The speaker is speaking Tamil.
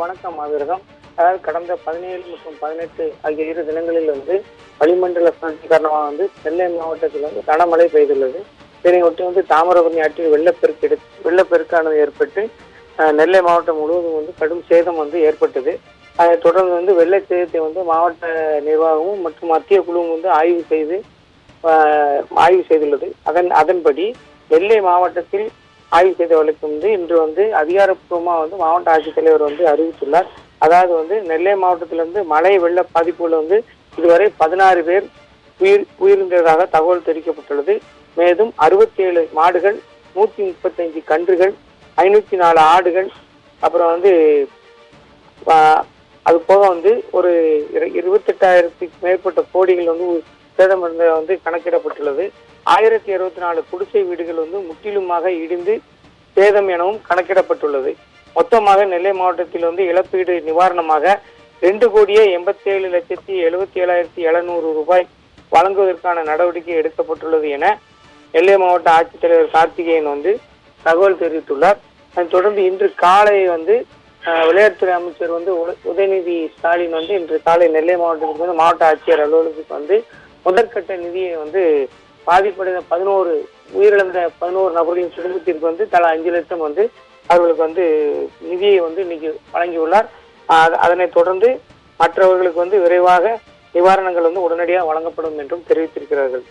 வணக்கம் ஆவிரகம். அதாவது கடந்த 17 மற்றும் 18 ஆகிய 2 தினங்களில் வளிமண்டல சுழற்சி காரணமாக நெல்லை மாவட்டத்தில் கனமழை பெய்துள்ளது. இதனையொட்டி தாமிரபரணி ஆற்றில் வெள்ளப்பெருக்கானது ஏற்பட்டு நெல்லை மாவட்டம் முழுவதும் கடும் சேதம் ஏற்பட்டது. அதைத் தொடர்ந்து வெள்ள சேதத்தை மாவட்ட நிர்வாகமும் மற்றும் மத்திய குழுவும் ஆய்வு செய்துள்ளது. அதன்படி நெல்லை மாவட்டத்தில் ஆய்வு செய்தவர்களுக்கு இன்று அதிகாரப்பூர்வமாக மாவட்ட ஆட்சித்தலைவர் அறிவித்துள்ளார். அதாவது நெல்லை மாவட்டத்திலிருந்து மழை வெள்ள பாதிப்புகள் இதுவரை 16 பேர் உயிரிழந்ததாக தகவல் தெரிவிக்கப்பட்டுள்ளது. மேலும் 67 மாடுகள், 135 கன்றுகள், 504 ஆடுகள், அப்புறம் அது போக ஒரு 28,000க்கு மேற்பட்ட கோடிகள் சேதம் கணக்கிடப்பட்டுள்ளது. 1064 குடிசை வீடுகள் முற்றிலுமாக இடிந்து சேதம் எனவும் கணக்கிடப்பட்டுள்ளது. மொத்தமாக நெல்லை மாவட்டத்தில் இழப்பீடு நிவாரணமாக 2,87,77,700 ரூபாய் வழங்குவதற்கான நடவடிக்கை எடுக்கப்பட்டுள்ளது என நெல்லை மாவட்ட ஆட்சித்தலைவர் கார்த்திகேயன் தகவல் தெரிவித்துள்ளார். அதைத் தொடர்ந்து இன்று காலை விளையாட்டுத்துறை அமைச்சர் உதயநிதி ஸ்டாலின் இன்று காலை நெல்லை மாவட்டத்திற்கு மாவட்ட ஆட்சியர் அலுவலகத்துக்கு முதற்கட்ட நிதியை பாதிப்படைந்த 11 உயிரிழந்த 11 நபர்களின் குடும்பத்திற்கு தலா 5 லட்சம் அவர்களுக்கு நிதியை இன்னைக்கு வழங்கியுள்ளார். அதனைத் தொடர்ந்து மற்றவர்களுக்கு விரைவாக நிவாரணங்கள் உடனடியாக வழங்கப்படும் என்றும் தெரிவித்திருக்கிறார்கள்.